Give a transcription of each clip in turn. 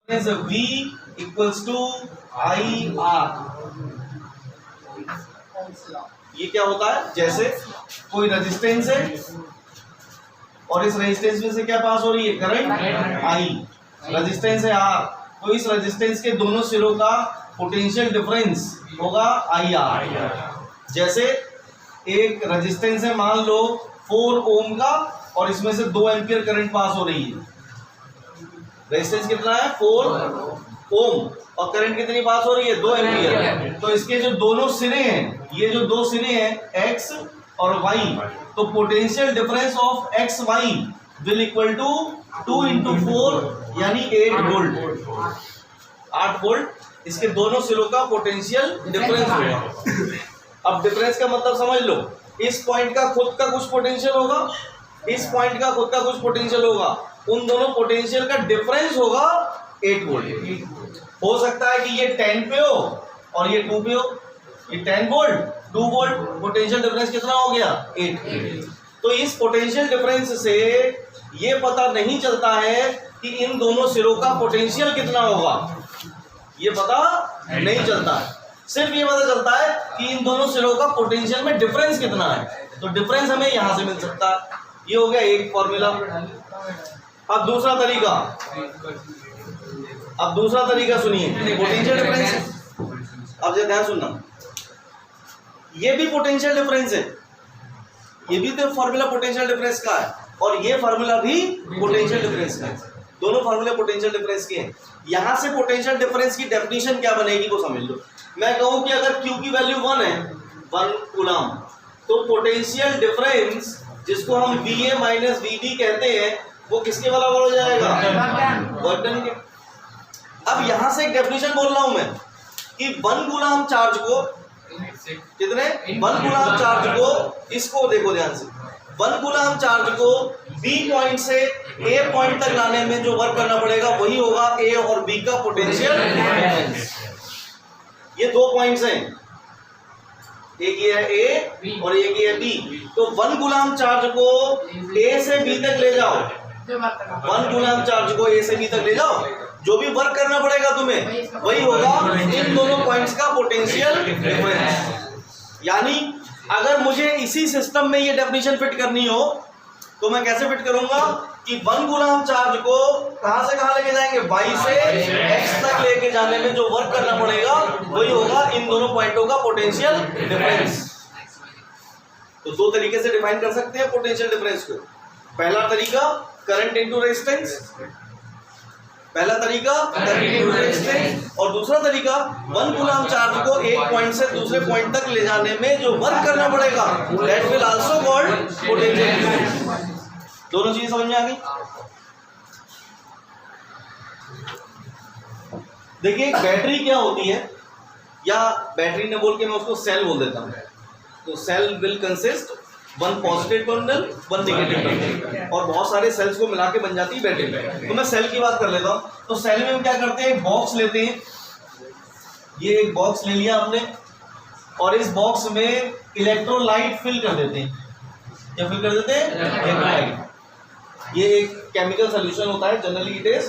V equals to I R. ये क्या होता है, जैसे कोई रेजिस्टेंस है और इस रेजिस्टेंस में से क्या पास हो रही है, करंट आई। रेजिस्टेंस है आर, तो इस रेजिस्टेंस के दोनों सिरों का पोटेंशियल डिफरेंस होगा आई आर। जैसे एक रेजिस्टेंस है मान लो 4 ओम का और इसमें से 2 एम्पियर करंट पास हो रही है। रेजिस्टेंस कितना है, 4 ओम, और करंट कितनी पास हो रही है, 2 एम्पियर। तो इसके जो दोनों सिरे हैं, ये जो 2 सिरे हैं एक्स और वाई, तो potential difference of X Y will equal to 2 into 4 यानी 8 वोल्ट। 8 वोल्ट इसके दोनों सिरों का पोटेंशियल डिफरेंस होगा। अब डिफरेंस का मतलब समझ लो, इस पॉइंट का खुद का कुछ पोटेंशियल होगा, इस पॉइंट का खुद का कुछ पोटेंशियल होगा, उन दोनों पोटेंशियल का डिफरेंस होगा 8 वोल्ट। हो सकता है कि ये 10 पे हो और ये 2 पे हो, ये 10 वोल्ट 2 वोल्ट, पोटेंशियल डिफरेंस कितना हो गया, 8। तो इस पोटेंशियल डिफरेंस से ये पता नहीं चलता है कि इन दोनों सिरों का पोटेंशियल कितना होगा, ये पता नहीं चलता है। सिर्फ ये पता चलता है कि इन दोनों सिरों का पोटेंशियल में डिफरेंस कितना है। तो डिफरेंस हमें यहां से मिल सकता है। ये हो गया एक फॉर्मूला। अब दूसरा तरीका, सुनिए, पोटेंशियल डिफरेंस। अब ध्यान सुनना, ये भी पोटेंशियल डिफरेंस है, ये भी तो फॉर्मूला पोटेंशियल डिफरेंस का है और ये फॉर्मूला भी पोटेंशियल डिफरेंस का है। दोनों फॉर्मूले पोटेंशियल डिफरेंस के हैं। यहां से पोटेंशियल डिफरेंस की डेफिनेशन क्या बनेगी वो समझ लो। मैं कहूं कि अगर Q की वैल्यू 1 है, 1 कूलम, तो पोटेंशियल डिफरेंस जिसको हम VA माइनस VB कहते हैं वो किसके बराबर हो जाएगा, वर्क डन के। अब यहां से एक डेफिनेशन बोल रहा हूं मैं कि 1 कूलम चार्ज को कितने, 1 कूलम चार्ज को, इसको देखो ध्यान से, 1 कूलम चार्ज को B पॉइंट से A पॉइंट तक लाने में जो वर्क करना पड़ेगा वही होगा A और B का पोटेंशियल डिफरेंस। ये 2 पॉइंट्स हैं, एक ये है A और एक ये है B। तो 1 कूलम चार्ज को A से B तक ले जाओ, 1 कूलम चार्ज को A से B तक ले जाओ, जो भी वर्क करना पड़ेगा तुम्हें वही होगा इन दोनों पॉइंट्स का पोटेंशियल डिफरेंस। यानी अगर मुझे इसी सिस्टम में ये डेफिनेशन फिट करनी हो तो मैं कैसे फिट करूंगा कि 1 कूलम चार्ज को कहां से कहां लेके जाएंगे, Y से X तक लेके जाने में जो वर्क करना पड़ेगा वही होगा इन दोनों पॉइंटों का पोटेंशियल डिफरेंस। तो 2 तरीके से डिफाइन कर सकते हैं पोटेंशियल डिफरेंस को। पहला तरीका करंट इनटू रेजिस्टेंस, पहला तरीका करंट इनटू रेजिस्टेंस, और दूसरा तरीका 1 कूलम चार्ज को एक पॉइंट से दूसरे पॉइंट तक ले जाने में जो वर्क करना पड़ेगा that will also called potential difference. दोनों चीजें समझ में आ गई। देखिए बैटरी क्या होती है, या बैटरी ने बोल के मैं उसको सेल बोल देता हूं। तो cell will consist 1 positive terminal 1 negative terminal, और बहुत सारे सेल्स को मिला के बन जाती है बैटरी। तो मैं सेल की बात कर लेता हूँ। तो सेल में हम क्या करते हैं, बॉक्स लेते हैं, ये एक बॉक्स ले लिया हमने, और इस बॉक्स में इलेक्ट्रोलाइट फिल कर देते हैं। क्या फिल कर देते हैं, इलेक्ट्रोलाइट। ये एक केमिकल सोल्यूशन होता है, generally it is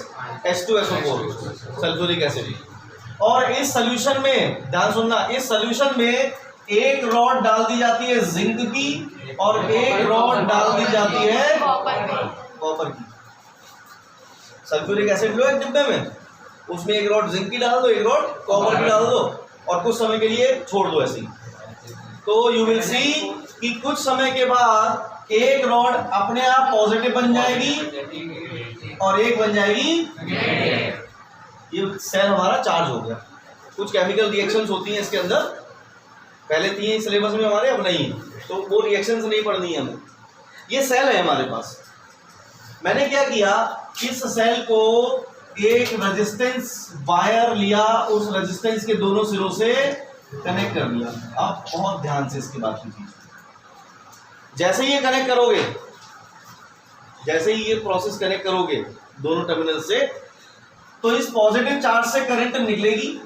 H2SO4 sulphuric acid. और इस सोल्यूशन में ध्यान सुनना, इस सोल्यूशन में एक रॉड डाल दी जाती है जिंक की और एक रॉड डाल दी जाती है कॉपर की। सल्फ्यूरिक एसिड लो एक डिब्बे में, उसमें एक रॉड जिंक की डाल दो, एक रॉड कॉपर की डाल दो, और कुछ समय के लिए छोड़ दो ऐसे ही। तो यू विल सी कि कुछ समय के बाद एक रॉड अपने आप पॉजिटिव बन जाएगी और एक बन जाएगी। ये सेल हमारा चार्ज हो गया। कुछ केमिकल रिएक्शंस होती हैं इसके अंदर, पहले थी सिलेबस में हमारे, अब नहीं, तो वो रिएक्शंस नहीं पढ़नी है हमें। ये सेल है हमारे पास। मैंने क्या किया, इस सेल को एक रेजिस्टेंस वायर लिया, उस रेजिस्टेंस के दोनों सिरों से कनेक्ट कर दिया। अब बहुत ध्यान से इसकी बात कीजिए। जैसे ही ये कनेक्ट करोगे, जैसे ही ये प्रोसेस कनेक्ट करोगे दोनों टर्मिनल से, तो इस पॉजिटिव चार्ज से करंट निकलेगी,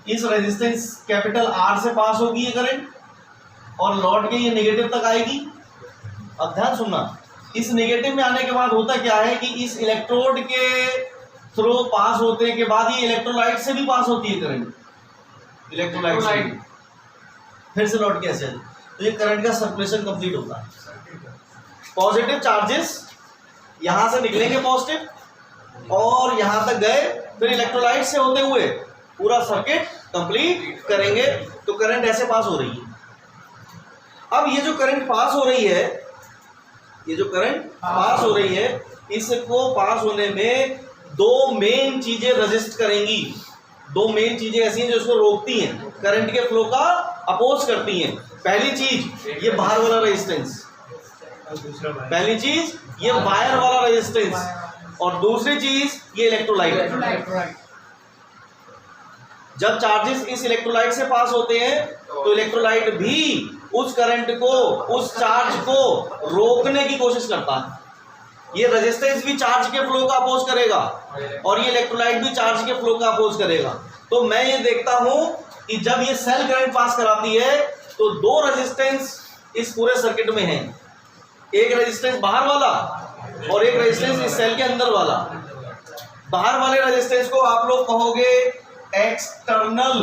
इस रेजिस्टेंस कैपिटल R से पास होगी ये करंट, और लौट के ये नेगेटिव तक आएगी। अब ध्यान सुनना, इस नेगेटिव में आने के बाद होता क्या है कि इस इलेक्ट्रोड के थ्रू पास होने के बाद ये इलेक्ट्रोलाइट से भी पास होती है करंट, इलेक्ट्रोलाइट से भी। फिर से लौट के ऐसे, तो ये करंट का सर्कुलेशन कंप्लीट होता है। पॉजिटिव चार्जेस यहां से निकलेंगे पॉजिटिव और यहां तक गए, फिर इलेक्ट्रोलाइट से होते हुए पूरा सर्किट कंप्लीट करेंगे, तो करंट ऐसे पास हो रही है। अब ये जो करंट पास हो रही है, ये जो करंट पास हो रही है, इसको पास होने में दो मेन चीजें रेजिस्ट करेंगी। दो मेन चीजें ऐसी हैं जो इसको रोकती हैं, करंट के फ्लो का अपोज करती हैं। पहली चीज ये बाहर वाला रेजिस्टेंस, पहली चीज ये वायर वाला रेजिस्टेंस, और दूसरी चीज ये इलेक्ट्रोलाइट। जब चार्जेस इस इलेक्ट्रोलाइट से पास होते हैं तो इलेक्ट्रोलाइट भी उस करंट को, उस चार्ज को रोकने की कोशिश करता है। ये रेजिस्टेंस भी चार्ज के फ्लो का अपोज करेगा और ये इलेक्ट्रोलाइट भी चार्ज के फ्लो का अपोज करेगा। तो मैं ये देखता हूं कि जब ये सेल करंट पास कराती है तो दो रेजिस्टेंस इस पूरे सर्किट में है, एक रेजिस्टेंस बाहर वाला और एक रेजिस्टेंस इस सेल के अंदर वाला। बाहर वाले रेजिस्टेंस को आप लोग कहोगे एक्सटर्नल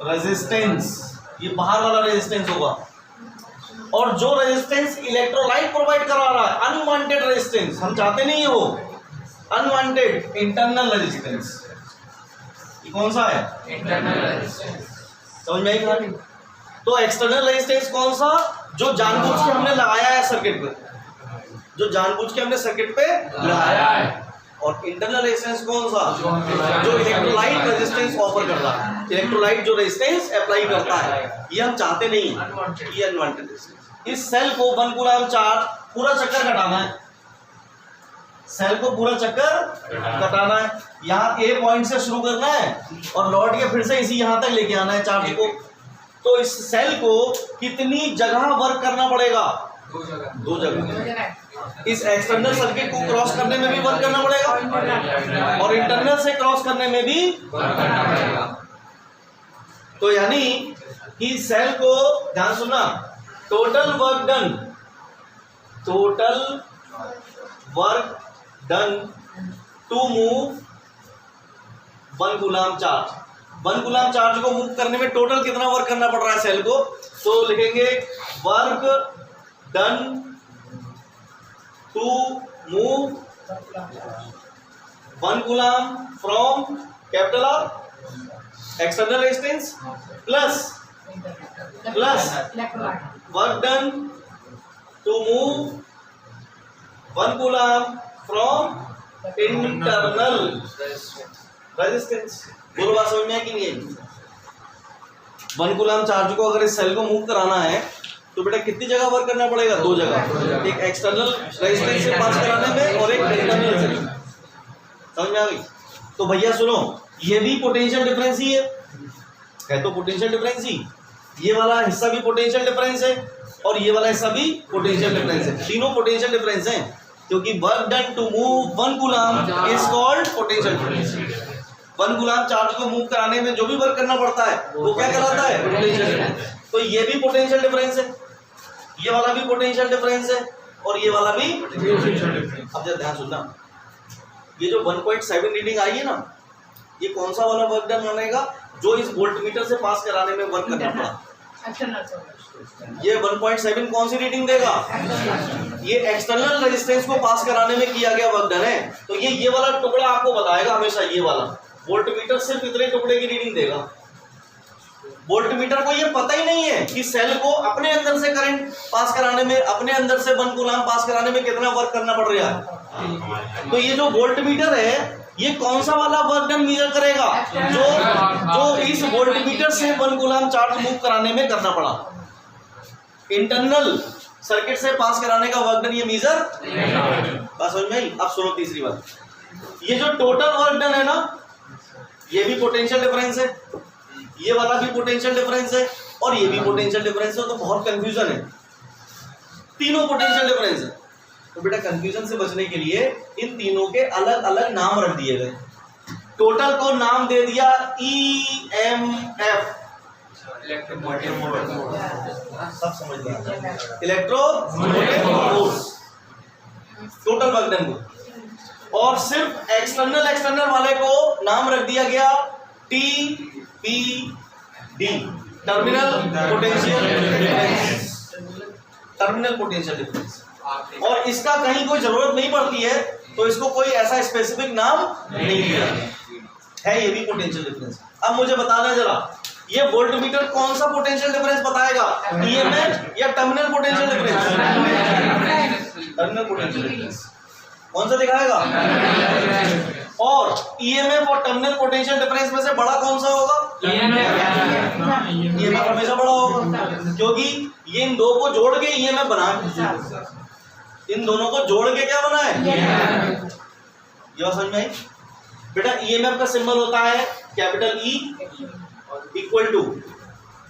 रेजिस्टेंस, ये बाहर वाला रेजिस्टेंस होगा। और जो रेजिस्टेंस इलेक्ट्रोलाइट प्रोवाइड करा रहा है, अनवांटेड रेजिस्टेंस, हम चाहते नहीं है वो, अनवांटेड इंटरनल रेजिस्टेंस, ये कौन सा है? Internal resistance. समझ में आई? तो एक्सटर्नल रेजिस्टेंस कौन सा? जो जानबूझ के हमने लगाया है सर्किट पे, जो जानबूझ के हमने सर्किट पे लगाया है। और इंटरनल रेजिस्टेंस कौन सा? जो इलेक्ट्रोलाइट रेजिस्टेंस ऑफर करता है, इलेक्ट्रोलाइट जो रेजिस्टेंस अप्लाई करता है, ये हम चाहते नहीं है, ये अनवांटेड रेजिस्टेंस। इस सेल को 1 कूलम चार्ज पूरा चक्कर कटाना है, सेल को पूरा चक्कर कटाना है। यहाँ ए पॉइंट से शुरू करना है और लौट के फिर से इसी यहाँ तक लेके आना है चार्ज को। तो इस सेल को कितनी जगह वर्क करना पड़ेगा? दो जगह। इस एक्सटर्नल सर्किट को क्रॉस करने में भी वर्क करना पड़ेगा और इंटरनल से क्रॉस करने में भी वर्क करना पड़ेगा। तो यानी कि सेल को, ध्यान सुनना, total work done, total work done to move 1 coulomb charge. 1 coulomb charge को मूव करने में टोटल कितना वर्क करना पड़ रहा है सेल को? तो लिखेंगे work done to move 1 coulomb from capital R external resistance plus work done to move 1 coulomb from internal resistance. बोलो बात समझ में है कि नहीं है? 1 कूलम चार्ज को अगर इस सेल को मूव कराना है तो बेटा कितनी जगह वर्क करना पड़ेगा? 2 जगह, एक एक्सटर्नल रेजिस्टेंस से पास कराने में और एक इंटरनल से। समझ में आ गई? तो भैया सुनो, ये भी पोटेंशियल डिफरेंस ही है तो पोटेंशियल डिफरेंस ही, ये वाला हिस्सा भी पोटेंशियल डिफरेंस है और ये वाला हिस्सा भी पोटेंशियल डिफरेंस है। तीनों पोटेंशियल डिफरेंस हैं क्योंकि work done to move 1 coulomb is called potential difference. 1 coulomb charge को मूव कराने में जो भी वर्क करना पड़ता है वो क्या कहलाता है? Potential difference. तो ये भी पोटेंशियल डिफरेंस है, ये वाला भी पोटेंशियल डिफरेंस है और ये वाला भी पोटेंशियल डिफरेंस। अब जरा ध्यान सुनना, ये जो 1.7 रीडिंग आई है ना, ये कौन सा वाला वर्क डन मानेगा? जो इस वोल्टमीटर से पास कराने में वर्क करना पड़ा। ये 1.7 कौन सी रीडिंग देगा? ये एक्सटर्नल रेजिस्टेंस को पास कराने में किया गया वर्क डन है। तो ये वाला टुकड़ा आपको बताएगा हमेशा, ये वाला वोल्टमीटर सिर्फ इतने टुकड़े की रीडिंग देगा। वोल्टमीटर को ये पता ही नहीं है कि सेल को अपने अंदर से करंट पास कराने में, अपने अंदर से 1 कूलम पास कराने में कितना वर्क करना पड़ रहा है। तो ये जो वोल्टमीटर है ये कौन सा वाला वर्क डन मेजर करेगा? जो इस वोल्टमीटर से 1 कूलम चार्ज मूव कराने में करना पड़ा। इंटरनल सर्किट से पास कराने का वर्क डन ये मेजर बस समझ में आई? अब सुनो तीसरी बात, ये जो टोटल वर्क डन है ना, ये भी पोटेंशियल डिफरेंस है, ये वाला भी पोटेंशियल डिफरेंस है और ये भी पोटेंशियल डिफरेंस है। तो बहुत कंफ्यूजन है, तीनों पोटेंशियल डिफरेंस है। तो बेटा कंफ्यूजन से बचने के लिए इन तीनों के अलग अलग नाम रख दिए गए। टोटल को नाम दे दिया EMF, सब समझ लिया, electromotive force, total work done को। और सिर्फ एक्सटर्नल वाले को नाम रख दिया गया TPD, terminal potential difference, terminal potential difference. और इसका कहीं कोई जरूरत नहीं पड़ती है, तो इसको कोई ऐसा स्पेसिफिक नाम नहीं दिया है, ये भी पोटेंशियल डिफरेंस। अब मुझे बताना जरा, ये वोल्टमीटर कौन सा पोटेंशियल डिफरेंस बताएगा, ईएमएफ या terminal potential difference? Terminal potential difference कौन सा दिखाएगा? और ईएमएफ और टर्मिनल पोटेंशियल डिफरेंस में से बड़ा कौन सा होगा? ईएमएफ हमेशा बड़ा होगा, क्योंकि ये इन दो को जोड़ के ईएमएफ बना है, इन दोनों को जोड़ के क्या बना है? ये बात समझ में आई बेटा? ईएमएफ का सिंबल होता है capital E equal to,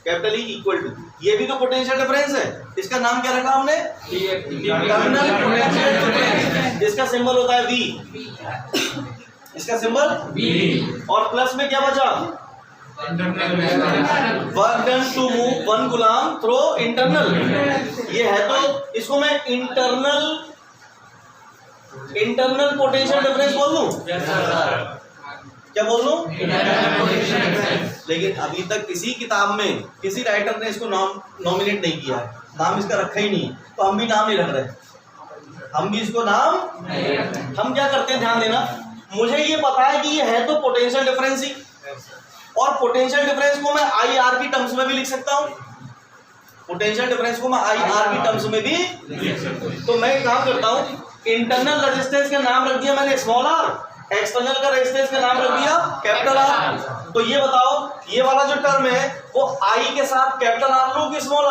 capital E equal to, ये भी तो पोटेंशियल डिफरेंस है, इसका नाम क्या रखा हमने? Terminal potential difference. इसका सिंबल होता है V, इसका सिंबल V, और प्लस में क्या बचा? Work done to move one coulomb through internal, ये है, तो इसको मैं इंटरनल पोटेंशियल डिफरेंस बोल दूं? क्या बोल दूं? लेकिन अभी तक किसी किताब में किसी राइटर ने इसको नाम नॉमिनेट नहीं किया है, नाम इसका रखा ही नहीं, तो हम भी नाम नहीं रख रहे, हम भी इसको नाम, हम क्या करते हैं ध्यान देना, मुझे ये पता है कि ये है तो पोटेंशियल डिफरेंस ही, और पोटेंशियल डिफरेंस को मैं IR की टर्म्स में भी लिख सकता हूं, पोटेंशियल डिफरेंस को मैं IR की टर्म्स में भी लिख सकता हूं। तो मैं काम करता हूं, इंटरनल रेजिस्टेंस का नाम रख दिया मैंने स्मॉल r, एक्सटर्नल का रेजिस्टेंस का नाम रख दिया कैपिटल R। तो ये बताओ, ये वाला जो टर्म है वो I के साथ कैपिटल R लूं कि स्मॉल r?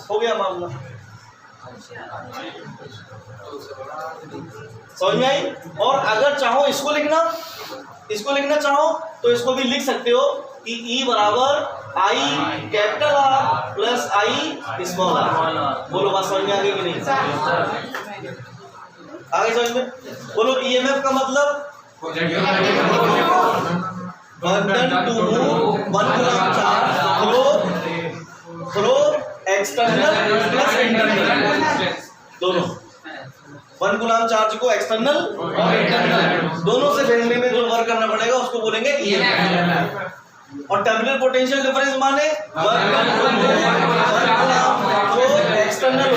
हो गया मामला, समझ में आई? और अगर चाहो इसको लिखना चाहो तो इसको भी लिख सकते हो कि E बराबर I capital R plus I small r। बोलो बात समझ में आ गई कि नहीं? आगे समझ में? बोलो EMF का मतलब work done to move one coulomb charge through external plus internal, दोनों, वन कूलम चार्ज को एक्सटर्नल और इंटरनल दोनों से भेजने में जो वर्क करना पड़ेगा उसको बोलेंगे EMF। और टर्मिनल पोटेंशियल डिफरेंस माने work done to move one coulomb through external,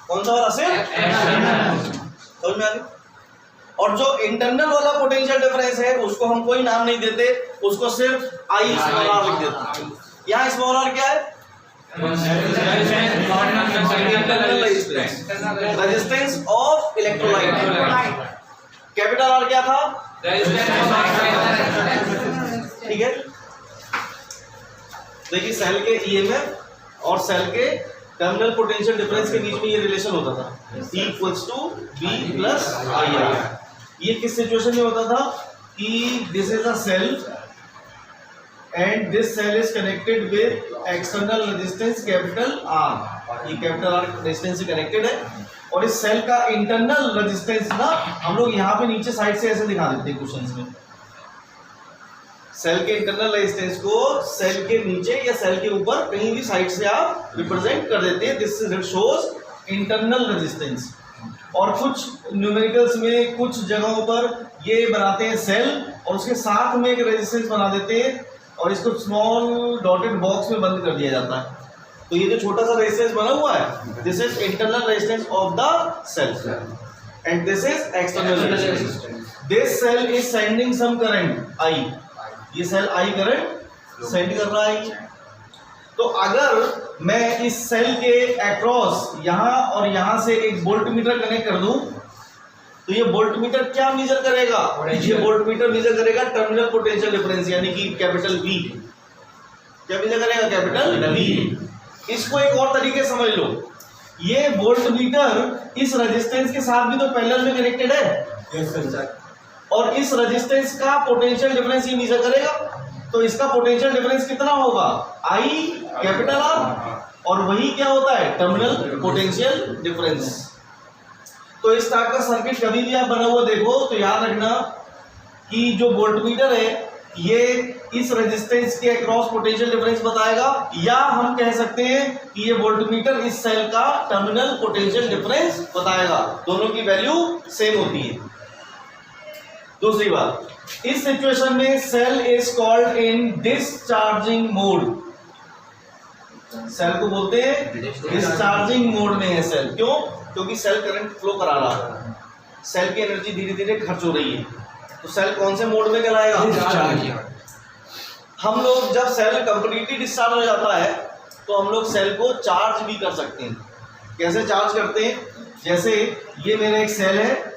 कौन सा वाला? सिर्फ, समझ में आ गई? और जो इंटरनल वाला पोटेंशियल डिफरेंस है उसको हम कोई नाम नहीं देते, उसको सिर्फ I स्मॉल r लिख देते हैं। यहाँ स्मॉल r क्या है? Internal resistance of electrolyte. Capital R क्या था? ठीक है, देखिए सेल के EMF और सेल के टर्मिनल पोटेंशियल डिफरेंस के बीच में ये रिलेशन होता था, E = V + IR। ये किस सिचुएशन में होता था कि this is a cell and this cell is connected with external resistance capital R, ये कैपिटल R रेजिस्टेंस से कनेक्टेड है, और इस सेल का इंटरनल रेजिस्टेंस ना हम लोग यहाँ पे नीचे साइड से ऐसे दिखा देते हैं क्वेश्चंस में, सेल के इंटरनल रेजिस्टेंस को सेल के नीचे या सेल के ऊपर कहीं भी साइड से आप रिप्रेजेंट कर देते हैं, दिस शोज इंटरनल रेजिस्टेंस। और कुछ न्यूमेरिकल्स में कुछ जगहों पर ये बनाते हैं सेल और उसके साथ में एक रेजिस्टेंस बना देते हैं और इसको स्मॉल डॉटेड बॉक्स में बंद कर दिया जाता है। तो ये जो छोटा सा रेजिस्टेंस बना हुआ है, this is internal resistance of the cell and this is external resistance. This cell is sending some current I, ये सेल I करंट सेंड कर रहा है। तो अगर मैं इस सेल के अक्रॉस यहाँ और यहाँ से एक वोल्टमीटर कनेक्ट कर दूं, तो ये वोल्टमीटर क्या मेजर करेगा? ये वोल्टमीटर मेजर करेगा टर्मिनल पोटेंशियल डिफरेंस, यानी कि कैपिटल V। क्या मेजर करेगा? Capital V। इसको एक और तरीके समझ लो, ये वोल्टमीटर इस रेजिस्टेंस के साथ भी तो पैरेलल में कनेक्टेड है, और इस रेजिस्टेंस का पोटेंशियल डिफरेंस ये मेजर करेगा। तो इसका पोटेंशियल डिफरेंस कितना होगा? I कैपिटल R, और वही क्या होता है? Terminal potential difference. तो इस टाइप का सर्किट कभी भी आप बना हुआ देखो तो याद रखना कि जो वोल्टमीटर है ये इस रेजिस्टेंस के अक्रॉस पोटेंशियल डिफरेंस बताएगा, या हम कह सकते हैं कि ये वोल्टमीटर इस सेल का टर्मिनल पोटेंशियल डिफरेंस बताएगा। दोनों की वैल्यू सेम होती है। दूसरी बात, इस सिचुएशन में cell is called in discharging mode. Cell को बोलते हैं डिस्चार्जिंग मोड में है सेल। क्यों? क्योंकि सेल करंट फ्लो करा रहा है, सेल की एनर्जी धीरे धीरे खर्च हो रही है, तो सेल कौन से मोड में कहलाएगा? हम लोग जब सेल कंप्लीटली डिस्चार्ज हो जाता है तो हम लोग सेल को चार्ज भी कर सकते हैं। कैसे चार्ज करते हैं? जैसे ये मेरा एक सेल है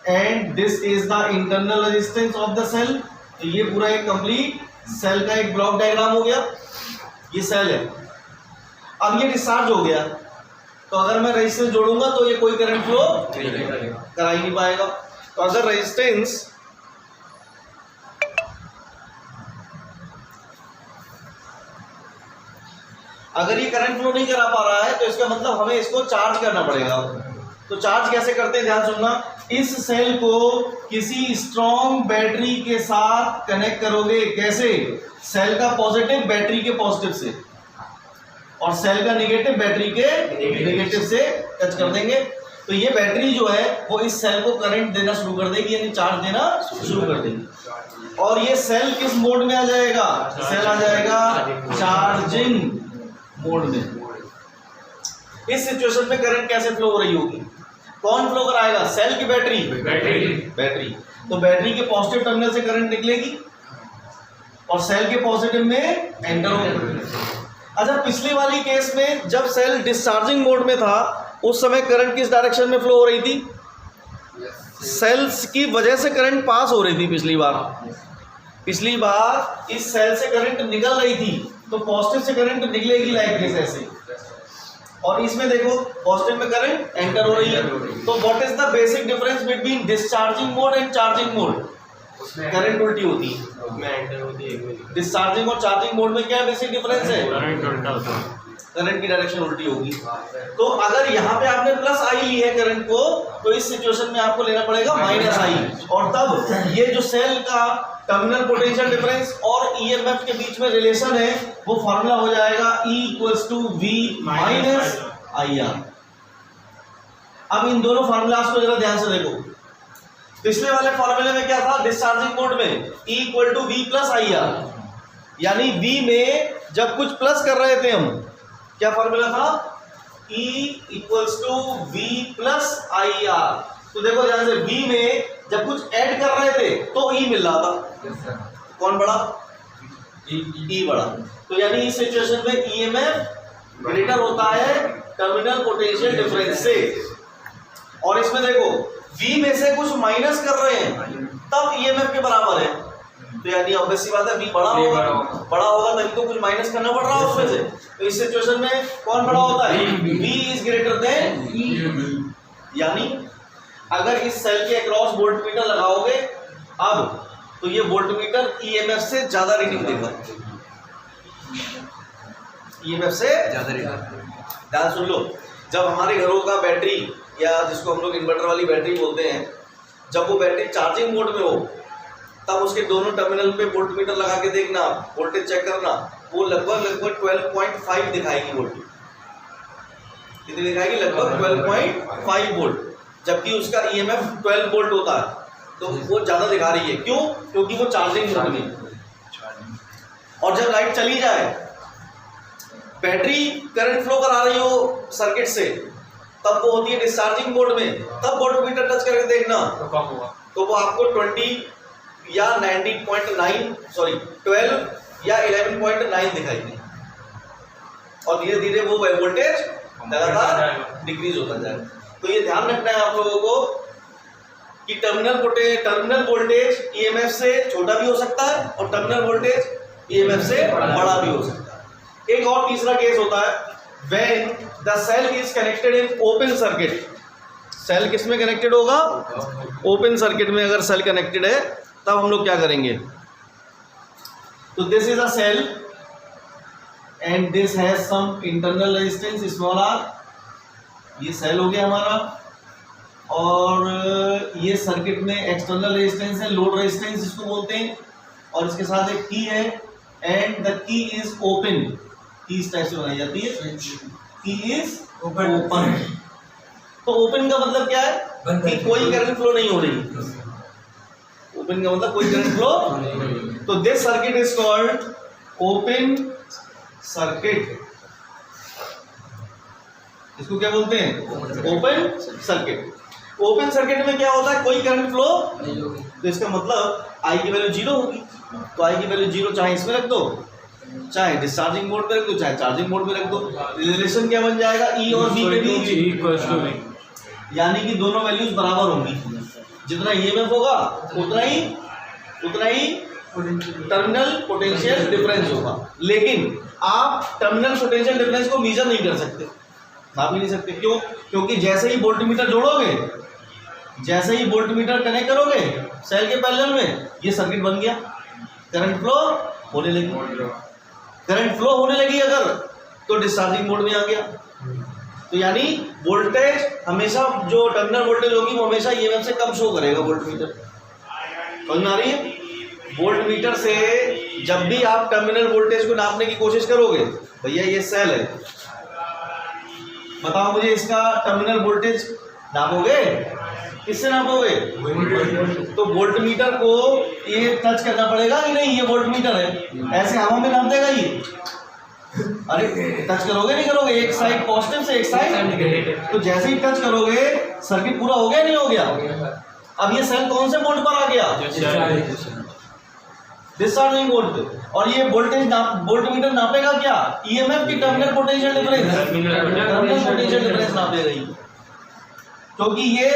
and this is the internal resistance of the cell. तो ये पूरा एक कंप्लीट सेल का एक ब्लॉक डायग्राम हो गया। ये सेल है, अब ये डिस्चार्ज हो गया, तो अगर मैं रेजिस्टेंस जोड़ूंगा तो ये कोई करंट फ्लो करा ही नहीं पाएगा। तो अगर रेजिस्टेंस अगर ये करंट फ्लो नहीं करा पा रहा है तो इसका मतलब हमें इसको चार्ज करना पड़ेगा। तो चार्ज कैसे करते हैं, ध्यान सुनना। इस सेल को किसी स्ट्रॉन्ग बैटरी के साथ कनेक्ट करोगे। कैसे? सेल का पॉजिटिव बैटरी के पॉजिटिव से और सेल का नेगेटिव बैटरी के नेगेटिव से टच कर देंगे। तो ये बैटरी जो है वो इस सेल को करंट देना शुरू कर देगी, यानी चार्ज देना शुरू कर देगी। और ये सेल किस मोड में आ जाएगा? सेल आ जाएगा चार्जिंग मोड में। इस सिचुएशन में करंट कैसे फ्लो हो रही होगी? कौन फ्लो कराएगा? सेल की बैटरी? बैटरी। तो बैटरी के पॉजिटिव टर्मिनल से करंट निकलेगी और सेल के पॉजिटिव में एंटर होगा। अच्छा, पिछली वाली केस में जब सेल डिस्चार्जिंग मोड में था उस समय करंट किस डायरेक्शन में फ्लो हो रही थी? सेल्स की वजह से करंट पास हो रही थी। पिछली बार इस सेल से करंट निकल रही थी, तो पॉजिटिव से करंट निकलेगी लाइक दिस ऐसे, और इसमें देखो पॉजिटिव में करंट एंटर हो रही है। तो what is the basic difference between discharging mode and charging mode? Current उल्टी होती है। डिस्चार्जिंग और चार्जिंग मोड में क्या बेसिक डिफरेंस है? करंट की डायरेक्शन उल्टी होगी। तो अगर यहाँ पे आपने प्लस आई ली है करंट को, तो इस सिचुएशन में आपको लेना पड़ेगा माइनस आई, और तब ये जो सेल का टर्मिनल पोटेंशियल डिफरेंस और ईएमएफ के बीच में रिलेशन है वो फॉर्मूला हो जाएगा E equals to V minus IR। अब इन दोनों फॉर्मूलास को जरा ध्यान से देखो। पिछले वाले फॉर्मूले में क्या था? डिस्चार्जिंग मोड में E equal to V plus IR, यानी V में जब कुछ प्लस कर रहे थे हम, क्या फॉर्मूला था? E equals to V plus IR। तो देखो ध्यान से, V में जब कुछ ऐड कर रहे थे तो E मिल रहा था। कौन बड़ा? E बड़ा। तो यानी इस सिचुएशन में EMF ग्रेटर होता है टर्मिनल पोटेंशियल डिफरेंस से। और इसमें देखो V में से कुछ माइनस कर रहे हैं तब EMF के बराबर है, तो यानी ऑब्वियस सी बात है V बड़ा होगा तभी तो कुछ माइनस करना पड़ रहा है उसमें से। तो इस सिचुएशन में कौन बड़ा होता है? V is greater than E। यानी अगर इस सेल के अक्रॉस वोल्टमीटर लगाओगे अब, तो ये वोल्टमीटर EMF से ज्यादा रीडिंग देगा। EMF से ज्यादा रीडिंग। ध्यान सुन लो, जब हमारे घरों का बैटरी, या जिसको हम लोग इन्वर्टर वाली बैटरी बोलते हैं, जब वो बैटरी चार्जिंग मोड में हो तब उसके दोनों टर्मिनल पे वोल्टमीटर लगा के देखना, वोल्टेज चेक करना, वो लगभग 12.5 दिखाएगी वोल्टेज। कितनी दिखाएगी? लगभग 12.5 वोल्ट, जबकि उसका EMF 12 वोल्ट होता है, तो वो ज्यादा दिखा रही है। क्यों? क्योंकि वो चार्जिंग मोड में। और जब लाइट चली जाए, बैटरी करंट फ्लो करा रही हो सर्किट से, तब वो होती है डिस्चार्जिंग मोड में, तब वोल्टमीटर टच करके देखना, तो वो आपको 20 या 12 या 11.9 दिखाएगी, और धीरे धीरे वो वोल्टेज लगातार डिक्रीज होता जाए। तो ये ध्यान रखना है आप लोगों को कि टर्मिनल वोल्टेज EMF से छोटा भी हो सकता है और टर्मिनल वोल्टेज EMF से बड़ा भी हो सकता है। एक और तीसरा केस होता है, when the cell is connected in open circuit। Cell किस में कनेक्टेड होगा? ओपन सर्किट में अगर सेल कनेक्टेड है तब हम लोग क्या करेंगे? तो this is a cell and this has some internal resistance small r। ये सेल हो गया हमारा, और ये सर्किट में एक्सटर्नल रेजिस्टेंस है, लोड रेजिस्टेंस जिसको बोलते हैं, और इसके साथ एक की है and the key is open. Key इस टाइप से बनाई जाती है, की इज ओपन। तो ओपन का मतलब क्या है कि कोई करंट फ्लो नहीं हो रही। ओपन का मतलब कोई करंट फ्लो। तो this circuit is called open circuit. इसको क्या बोलते हैं? Open circuit. ओपन सर्किट में क्या होता है? कोई करंट फ्लो नहीं होगी। तो इसका मतलब आई की वैल्यू 0 होगी। तो आई की वैल्यू 0 चाहे इसमें रख दो, चाहे डिस्चार्जिंग मोड पे रख दो, चाहे चार्जिंग मोड पे रख दो। रिलेशन क्या बन जाएगा? ई और बी के बीच, यानी कि दोनों वैल्यूज बराबर होंगी। जितना ईएमएफ होगा उतना ही टर्मिनल पोटेंशियल डिफरेंस होगा। लेकिन आप टर्मिनल पोटेंशियल डिफरेंस को मेजर नहीं कर सकते, नाप ही नहीं सकते। क्यों? क्योंकि जैसे ही वोल्टमीटर जोड़ोगे, जैसे ही वोल्टमीटर कनेक्ट करोगे सेल के पैरेलल में, ये सर्किट बन गया, करंट फ्लो होने लगी। करंट फ्लो होने लगी अगर, तो डिस्चार्जिंग मोड में आ गया। तो यानी वोल्टेज हमेशा, जो टर्मिनल वोल्टेज होगी वो हमेशा ईएमएफ से कम शो करेगा वोल्टमीटर। समझ में आ रही है? वोल्टमीटर से जब भी आप टर्मिनल वोल्टेज को नापने की कोशिश करोगे, भैया ये सेल है, बताओ मुझे इसका टर्मिनल वोल्टेज नापोगे? किससे नापोगे? तो वोल्टमीटर को ये टच करना पड़ेगा कि नहीं? ये वोल्टमीटर है, ऐसे हवा में नाप देगा ये? अरे टच करोगे नहीं करोगे? एक साइड पॉजिटिव से एक साइड नेगेटिव। तो जैसे ही टच करोगे सर्किट पूरा हो गया नहीं हो गया? अब ये सेल कौन से मोड पर आ गया? डिस्चार्जिंग मोड पे। और ये वोल्टेज वोल्टमीटर नापेगा क्या? ईएमएफ की terminal potential difference, terminal potential difference नापेगा ही। क्योंकि ये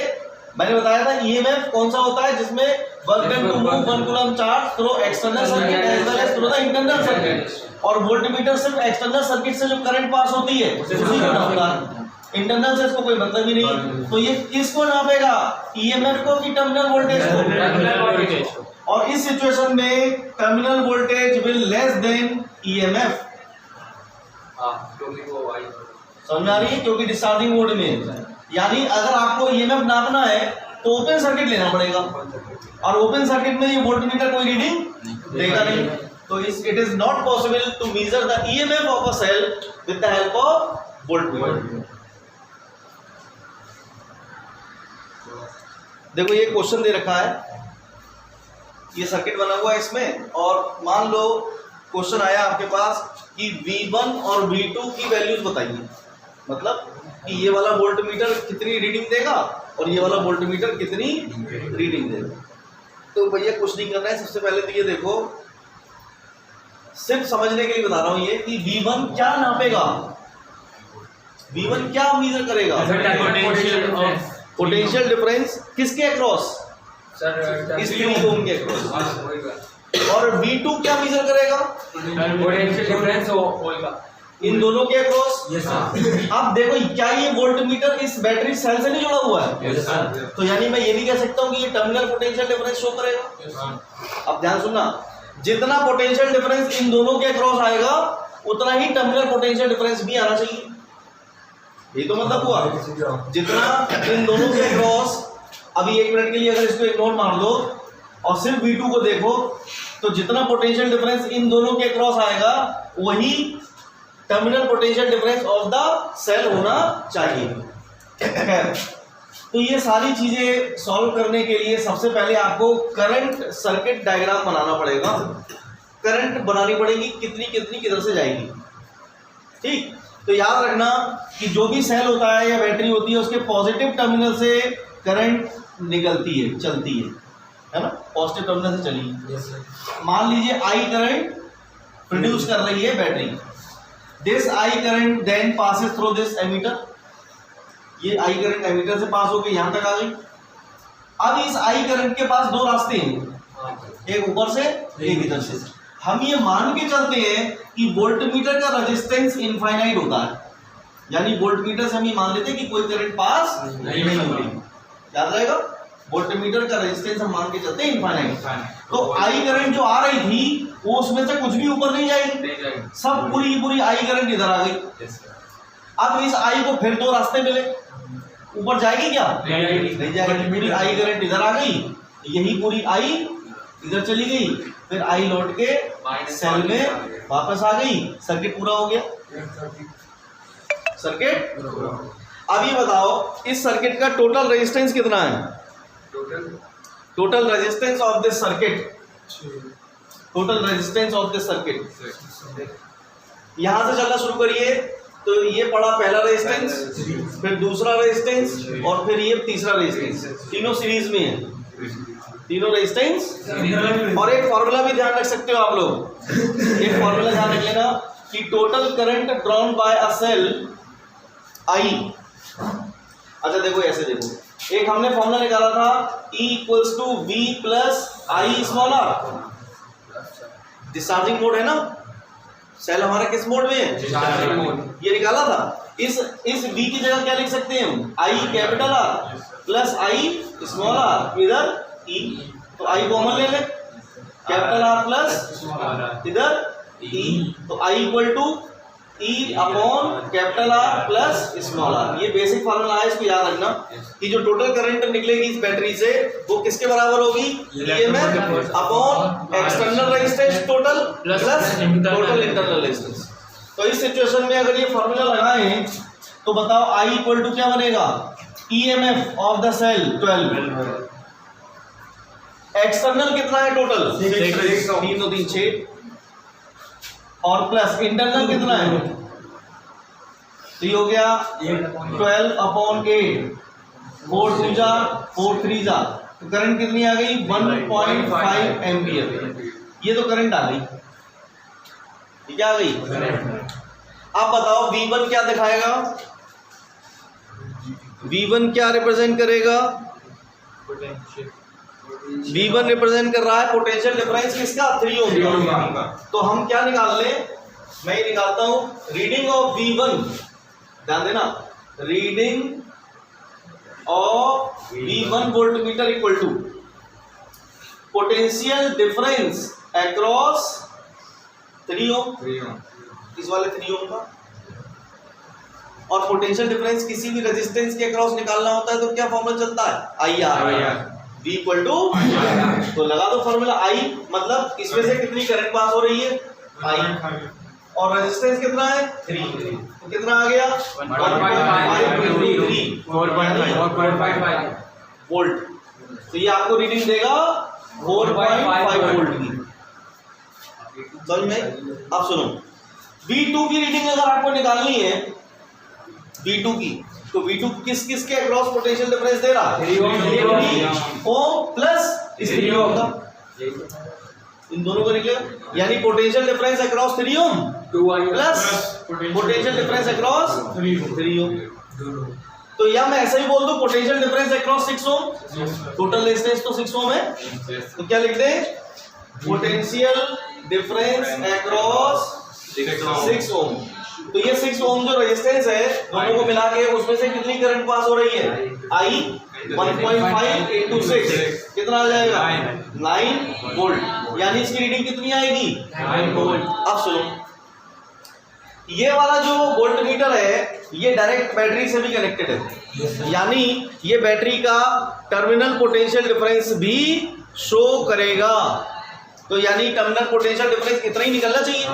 मैंने बताया था ईएमएफ कौन सा होता है? जिसमें work done to move 1 coulomb charge through external circuit as well as through the internal circuit. और वोल्टमीटर सिर्फ एक्सटर्नल सर्किट से जो करंट पास होती है उसी को नापता है, इंटरनल से इसको कोई मतलब ही नहीं। तो ये किसको नापेगा? ईएमएफ को कि टर्मिनल वोल्टेज को? और इस सिचुएशन में terminal voltage will less than EMF. समझ आ रही है? क्योंकि डिस्चार्जिंग मोड में, यानी अगर आपको ईएमएफ नापना है तो ओपन सर्किट लेना पड़ेगा, और ओपन सर्किट में ये वोल्टमीटर कोई रीडिंग देगा नहीं। तो it is not possible to measure the EMF of a cell with the help of voltmeter. देखो ये क्वेश्चन दे रखा है, ये सर्किट बना हुआ है इसमें, और मान लो क्वेश्चन आया आपके पास कि V1 और V2 की वैल्यूज बताइए। मतलब कि ये वाला वोल्टमीटर कितनी रीडिंग देगा और ये वाला वोल्टमीटर कितनी रीडिंग देगा। तो भैया कुछ नहीं करना है, सबसे पहले तो ये देखो, सिर्फ समझने के लिए बता रहा हूं ये कि V1 क्या नापेगा, V1 क्या मेजर करेगा? पोटेंशियल डिफरेंस किसके अक्रॉस? इस 3 ओम के अक्रॉस। और V2 क्या मेजर करेगा? पोटेंशियल डिफरेंस होगा इन दोनों के अक्रॉस। अब देखो क्या ये वोल्टमीटर इस बैटरी सेल से नहीं जुड़ा हुआ है? तो यानी मैं ये भी कह सकता हूँ कि ये टर्मिनल पोटेंशियल डिफरेंस शो करेगा। अब ध्यान सुनना, जितना पोटेंशियल डिफरेंस इन दोनों के अक्रॉस आएगा उतना ही टर्मिनल पोटेंशियल डिफरेंस भी आना चाहिए। ये तो मतलब हुआ जितना इन दोनों के अक्रॉस। अभी 1 मिनट के लिए अगर इसको इग्नोर मार दो और सिर्फ V2 को देखो, तो जितना पोटेंशियल डिफरेंस इन दोनों के अक्रॉस आएगा वही terminal potential difference of the cell होना चाहिए। तो ये सारी चीजें सॉल्व करने के लिए सबसे पहले आपको करंट सर्किट डायग्राम बनाना पड़ेगा। करंट बनानी पड़ेगी, कितनी कितनी किधर से जाएगी। ठीक, तो याद रखना कि जो भी सेल होता है या बैटरी होती है उसके पॉजिटिव टर्मिनल से करंट निकलती है, चलती है ना, पॉजिटिव टर्मिनल से चली। मान लीजिए आई करंट प्रोड्यूस कर रही है battery. This I current then passes through this ammeter. ये आई करंट एमीटर से पास होकर यहां तक आ गई। अब इस आई करंट के पास 2 रास्ते हैं, एक ऊपर से एक इधर से। हम ये मान के चलते हैं कि वोल्टमीटर का रेजिस्टेंस इनफाइनाइट होता है, यानी वोल्टमीटर से हम ये मान लेते हैं कि कोई करंट पास नहीं होगी। याद रहेगा, वोल्टमीटर का रेजिस्टेंस हम मान के चलते हैं इनफाइनाइट। तो आई करंट जो आ रही थी वो उसमें से कुछ भी ऊपर नहीं जाएगी, सब पूरी आई करंट इधर आ गई। अब इस आई को फिर 2 रास्ते मिले, ऊपर जाएगी क्या? नहीं जाएगी। पूरी आई करंट इधर आ गई, यही पूरी आई इधर चली गई, फिर आई लौट के सेल में वापस आ गई, सर्किट पूरा हो गया। सर्किट अब ये बताओ इस सर्किट का टोटल रेजिस्टेंस कितना है? Total resistance of this circuit, total resistance of this circuit. यहां से चलना शुरू करिए तो ये पड़ा पहला रेजिस्टेंस, फिर दूसरा रेजिस्टेंस और फिर ये तीसरा रेजिस्टेंस, तीनों सीरीज में है, तीनों रेजिस्टेंस। और एक फॉर्मूला भी ध्यान रख सकते हो आप लोग, एक फॉर्मूला ध्यान रख लेना कि total current drawn by a cell I. अच्छा देखो ऐसे देखो, एक हमने फॉर्मूला निकाला था E equals to V plus I small r. Discharging mode है ना, सेल हमारा किस मोड में है? ये निकाला था। इस V की जगह क्या लिख सकते हैं हम? I capital R plus I small r, इधर E, तो I कॉमन ले ले, कैपिटल R प्लस इधर E, तो I equal to E upon capital R plus small r। ये बेसिक फॉर्मूला है, इसको याद रखना कि जो टोटल करंट निकलेगी इस बैटरी से वो किसके बराबर होगी? EMF upon external resistance total plus total internal resistance. तो इस सिचुएशन में अगर ये फॉर्मूला लगाएं तो बताओ I इक्वल टू क्या बनेगा? EMF of the cell 12, external कितना है टोटल? 3 2 3 6, और प्लस इंटरनल कितना है? तो ये हो गया 12 अपॉन 8, 4 2 जा 4 3 जा, तो करंट कितनी आ गई? 1.5 एम्पियर। ये तो करंट आ गई, ये क्या आ गई? अब बताओ V1 क्या दिखाएगा? V1 क्या रिप्रेजेंट करेगा? V1 रिप्रेजेंट कर रहा है पोटेंशियल डिफरेंस किसका? 3 ओम का। तो हम क्या निकाल लें? मैं ये निकालता हूं रीडिंग ऑफ V1, ध्यान देना, reading of V1 voltmeter equal to potential difference across 3 ohm, इस वाले 3 ओम का। और पोटेंशियल डिफरेंस किसी भी रेजिस्टेंस के अक्रॉस निकालना होता है तो क्या फॉर्मूला चलता है? IR, V इक्वल टू, तो लगा दो फॉर्मूला I, मतलब इसमें से कितनी करंट पास हो रही है? I, और रेजिस्टेंस कितना है? 3, तो कितना आ गया? 4.5 वोल्ट। तो ये आपको रीडिंग देगा 4.5 वोल्ट की। समझ में? अब सुनो, V2 की रीडिंग अगर आपको निकालनी है, V2 की, तो V2 किस किस के अक्रॉस पोटेंशियल डिफरेंस दे रहा? 3 ओम प्लस 3 ओम का, इन दोनों को निकलेगा, यानी potential difference across 3 ohm plus potential difference across 3 ओम। तो या मैं ऐसा ही बोल दूं पोटेंशियल डिफरेंस अक्रॉस 6 ओम, टोटल रेजिस्टेंस तो 6 ओम है, तो क्या लिख दें? पोटेंशियल डिफरेंस अक्रॉस 6 ओम। तो ये 6 ओम जो रेजिस्टेंस है दोनों को मिला के उसमें से कितनी करंट पास हो रही है? I 1.5 into 6 कितना आ जाएगा? 9 वोल्ट, यानी इसकी रीडिंग कितनी आएगी? 9 वोल्ट। अब सुनो, ये वाला जो वोल्ट मीटर है ये डायरेक्ट बैटरी से भी कनेक्टेड है, यानी ये बैटरी का टर्मिनल पोटेंशियल डिफरेंस भी शो करेगा। तो यानी टर्मिनल पोटेंशियल डिफरेंस इतना ही निकलना चाहिए,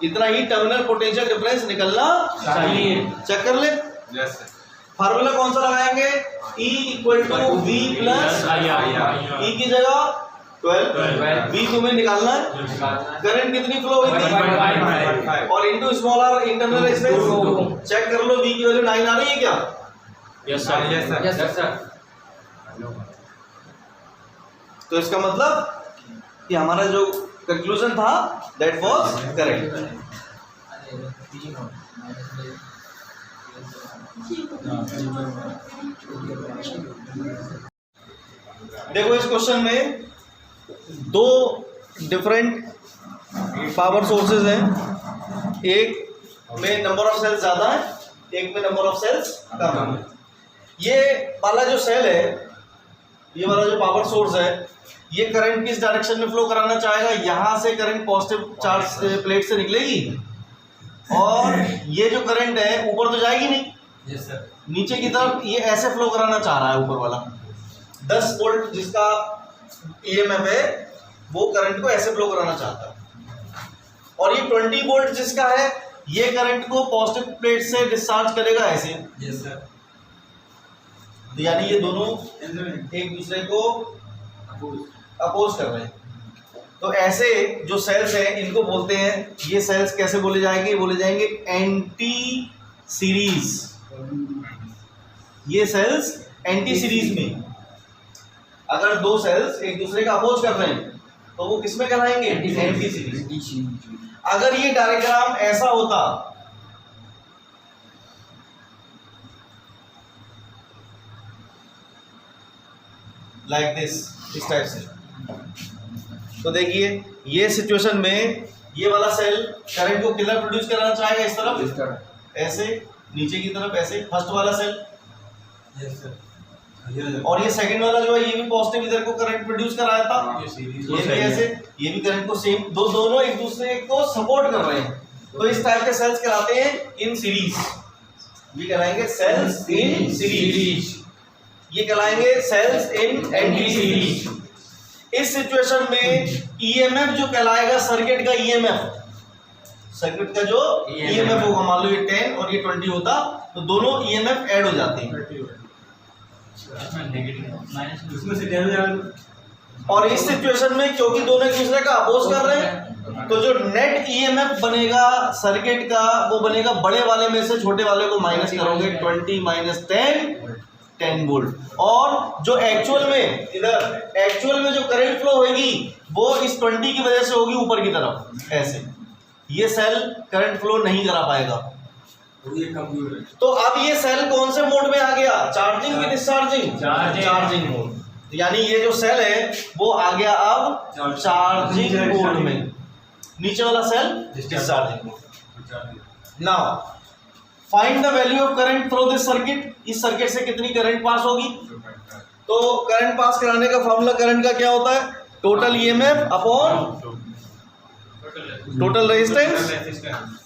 इतना ही टर्मिनल पोटेंशियल डिफरेंस निकलना चाहिए। चेक कर ले, फार्मूला कौन सा लगाएंगे? E equal to V plus E की जगह 12, V तुम्हें निकालना है, करंट कितनी फ्लो हुई थी, और into small r internal resistance. Check कर लो V की वैल्यू 9 आ रही है क्या? Yes sir. तो इसका मतलब कि हमारा जो कंक्लूजन था दैट वाज करेक्ट। देखो इस क्वेश्चन में 2 डिफरेंट पावर सोर्सेज हैं, एक में नंबर ऑफ सेल्स ज्यादा है, एक में नंबर ऑफ सेल्स कम है। ये वाला जो सेल है, ये वाला जो पावर सोर्स है, ये करंट किस डायरेक्शन में फ्लो कराना चाहेगा? यहां से करंट पॉजिटिव चार्ज प्लेट से निकलेगी, और ये जो करंट है ऊपर तो जाएगी नहीं, यस सर, नीचे की तरफ ये ऐसे फ्लो कराना चाह रहा है ऊपर वाला। 10 वोल्ट जिसका EMF है वो करंट को ऐसे फ्लो कराना चाहता है। और ये 20 वोल्ट जिसका है, ये करंट को पॉजिटिव प्लेट से डिस्चार्ज करेगा ऐसे। Yes sir. तो यानी ये दोनों एक दूसरे को अपोज कर रहे हैं। तो ऐसे जो सेल्स हैं इनको बोलते हैं, ये सेल्स कैसे बोले जाएंगे? बोले जाएंगे एंटी सीरीज। ये सेल्स एंटी सीरीज में, अगर दो सेल्स एक दूसरे का अपोज कर रहे हैं तो वो किसमें कहलाएंगे? Anti series. अगर ये डायग्राम ऐसा होता, लाइक दिस, इस टाइप से, तो देखिए ये सिचुएशन में ये वाला सेल करंट को किधर प्रोड्यूस कराना चाहेगा? इस तरफ, ऐसे नीचे की तरफ, ऐसे फर्स्ट वाला सेल। Yes sir. और ये सेकंड वाला जो है ये भी पॉजिटिव इधर को करंट प्रोड्यूस कर रहा था, ये भी ऐसे, ये भी करंट को सेम, दोनों एक दूसरे को सपोर्ट कर रहे हैं। तो इस टाइप के सेल्स कहलाते हैं इन सीरीज। ये कहलाएंगे सेल्स इन सीरीज, ये कहलाएंगे सेल्स इन एंटी सीरीज। इस सिचुएशन में ईएमएफ जो कहलाएगा सर्किट का ईएमएफ, सर्किट का जो ईएमएफ होगा, मान लो ये 10 और ये 20 होता, तो दोनों ईएमएफ ऐड हो जाते हैं। और इस सिचुएशन में क्योंकि दोनों एक दूसरे का अपोज कर रहे हैं, तो जो नेट ईएमएफ बनेगा सर्किट का वो बनेगा बड़े वाले में से छोटे वाले को माइनस करोगे, 20 माइनस 10 वोल्ट। और जो एक्चुअल में इधर एक्चुअल में जो करंट फ्लो होगी वो इस 20 की वजह से होगी ऊपर की तरफ ऐसे। ये सेल करंट फ्लो नहीं करा पाएगा। तो अब ये सेल कौन से मोड में आ गया? चार्जिंग की डिस्चार्जिंग? Charging mode. यानी ये जो सेल है वो आ गया अब चार्जिंग मोड में, नीचे वाला cell discharging mode. Now find the value of current through this circuit. इस सर्किट से कितनी करंट पास होगी? तो करंट पास कराने का फॉर्मूला करंट का क्या होता है? Total EMF upon total resistance.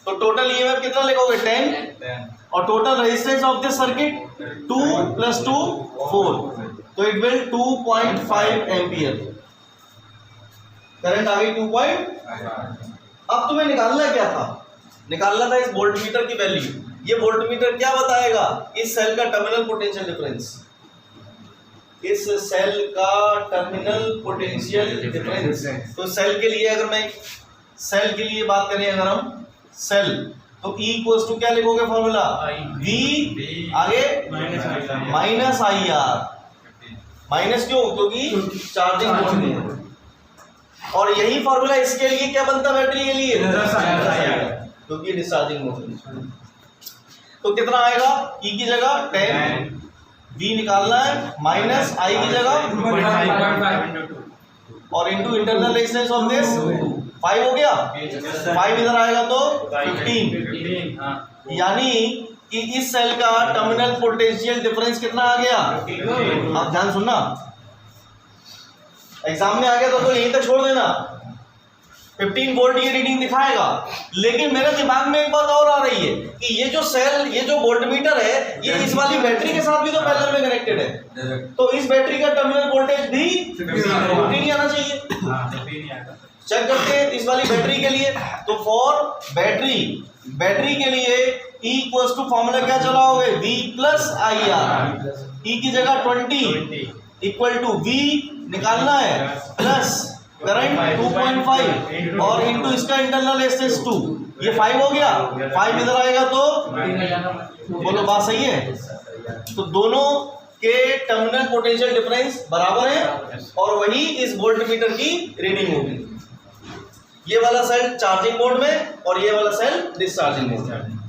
तो टोटल ईएमएफ कितना लिखोगे? 10। और total resistance of this circuit 2 + 2 4, तो इट विल 2.5 एम्पियर। करंट आ गई 2.5। अब तुम्हें निकालना क्या था? निकालना था इस वोल्टमीटर की वैल्यू। ये वोल्टमीटर क्या बताएगा? इस सेल का टर्मिनल पोटेंशियल डिफरेंस, इस सेल का टर्मिनल पोटेंशियल डिफरेंस। तो सेल के लिए अगर मैं सेल के लिए बात करें, अगर हम सेल, तो E = क्या लिखोगे फॉर्मूला? V आगे माइनस IR। माइनस क्यों? क्योंकि चार्जिंग मोड में है। और यही फॉर्मूला इसके लिए क्या बनता है? बैटरी के लिए क्योंकि डिस्चार्जिंग मोड में। तो कितना आएगा? E की जगह 10, V निकालना है, माइनस I की जगह 2.5 और into internal resistance of this 5 हो गया। 5 इधर आएगा तो 15। यानी कि इस सेल का टर्मिनल पोटेंशियल डिफरेंस कितना आ गया? आप ध्यान सुनना, एग्जाम में आ गया तो यहीं तक छोड़ देना। 15 वोल्ट ये रीडिंग दिखाएगा, लेकिन मेरे दिमाग में एक बात और आ रही है कि ये जो सेल, ये जो वोल्टमीटर है, ये इस वाली बैटरी के साथ भी तो पैरेलल में कनेक्टेड है। तो इस बैटरी का टर्मिनल वोल्टेज भी 15 आना चाहिए। चेक करते हैं इस वाली बैटरी के लिए। तो फॉर बैटरी के लिए E = फॉर्मूला क्या चलाओगे? V + IR। E की जगह 20 = V निकालना है, प्लस करंट 2.5 और इंटू इसका इंटरनल रेजिस्टेंस 2, ये 5 हो गया। 5 इधर आएगा तो बोलो बात सही है। तो दोनों के टर्मिनल पोटेंशियल डिफरेंस बराबर है और वही इस वोल्टमीटर की रीडिंग होगी। ये वाला सेल चार्जिंग मोड में और ये वाला सेल डिस्चार्जिंग मोड में।